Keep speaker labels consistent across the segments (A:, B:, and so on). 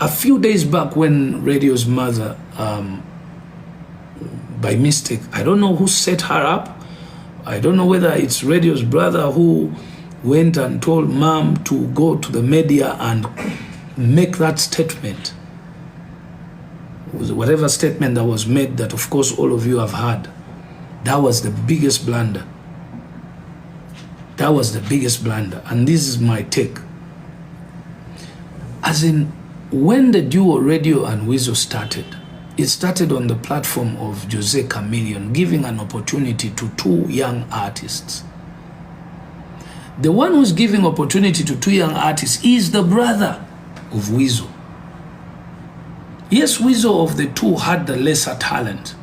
A: A few days back when Radio's mother, by mistake, I don't know who set her up. I don't know whether it's Radio's brother who went and told mom to go to the media and make that statement. Whatever statement that was made that of course all of you have heard. That was the biggest blunder. That was the biggest blunder. And this is my take. As in, when the duo Radio and Weasel started, it started on the platform of Jose Chameleon, giving an opportunity to two young artists. The one who's giving opportunity to two young artists is the brother of Weasel. Yes, Weasel of the two had the lesser talent,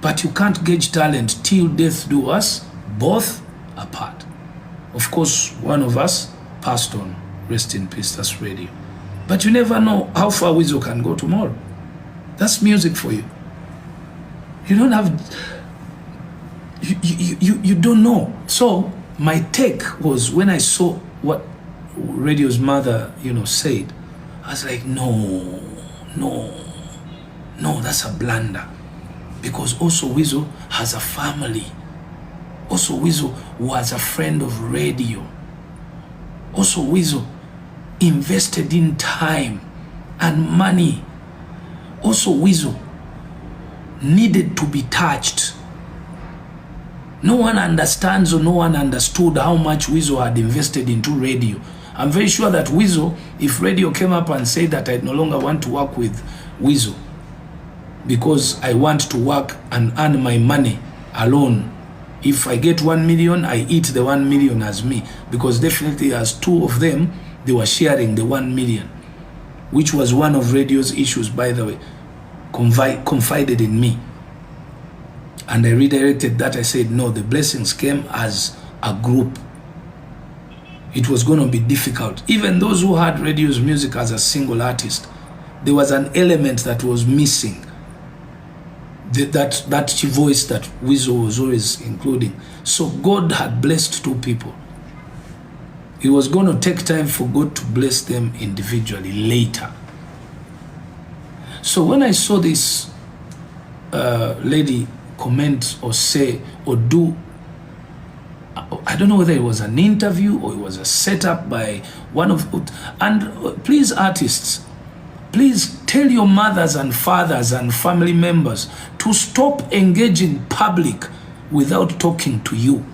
A: but you can't gauge talent till death do us both apart. Of course, one of us passed on. Rest in peace, that's Radio. But you never know how far Weasel can go tomorrow. That's music for you. You don't have, you don't know. So my take was when I saw what Radio's mother, said, I was like, no, that's a blunder. Because also Weasel has a family. Also Weasel was a friend of Radio. Also Weasel invested in time and money. Also Weasel needed to be touched. No one understands or no one understood how much Weasel had invested into Radio. I'm very sure that Weasel, if Radio came up and said that I no longer want to work with Weasel because I want to work and earn my money alone, if I get 1 million, I eat the 1 million as me, because definitely as two of them, they were sharing the 1 million, which was one of Radio's issues, by the way, confided in me. And I redirected that. I said, no, the blessings came as a group. It was going to be difficult. Even those who had Radio's music as a single artist, there was an element that was missing. That voice that Weasel was always including. So God had blessed two people. It was going to take time for God to bless them individually later. So when I saw this lady comment or say or do, I don't know whether it was an interview or it was a setup by one of, and please artists, please tell your mothers and fathers and family members to stop engaging public without talking to you.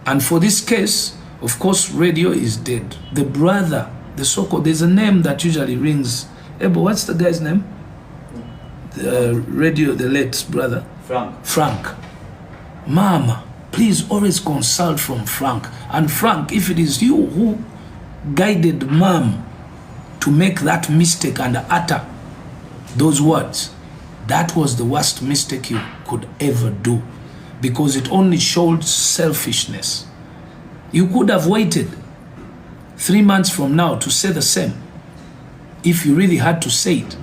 A: And for this case, of course, Radio is dead. The brother, the so-called, there's a name that usually rings. Ebo, what's the guy's name? The Radio, the late brother? Frank. Mama, please always consult from Frank. And Frank, if it is you who guided mom to make that mistake and utter those words, that was the worst mistake you could ever do, because it only showed selfishness. You could have waited 3 months from now to say the same if you really had to say it.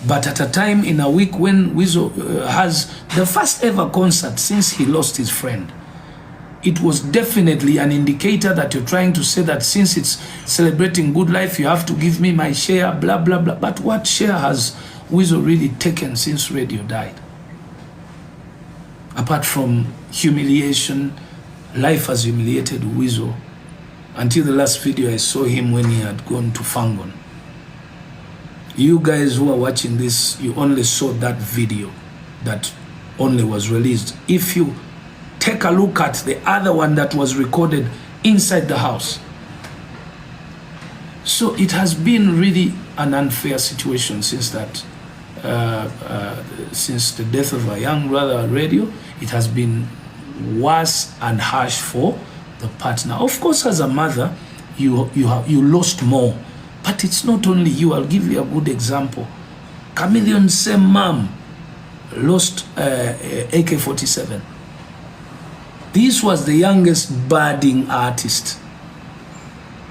A: But at a time in a week when Weasel has the first ever concert since he lost his friend, it was definitely an indicator that you're trying to say that since it's celebrating good life, you have to give me my share, blah, blah, blah. But what share has Weasel really taken since Radio died? Apart from humiliation, life has humiliated Weasel. Until the last video I saw him when he had gone to Fangon. You guys who are watching this, you only saw that video that only was released. If you take a look at the other one that was recorded inside the house. So it has been really an unfair situation since that, since the death of a young brother at Radio. It has been worse and harsh for the partner. Of course, as a mother, you lost more. But it's not only you. I'll give you a good example. Chameleon's same mom lost AK-47. This was the youngest budding artist.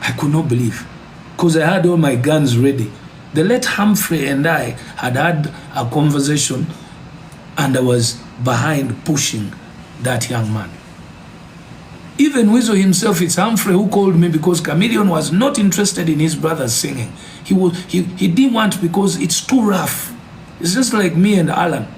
A: I could not believe, because I had all my guns ready. The late Humphrey and I had a conversation, and I was behind pushing that young man. Even Weasel himself, it's Humphrey who called me because Chameleon was not interested in his brother's singing. He didn't want because it's too rough. It's just like me and Alan.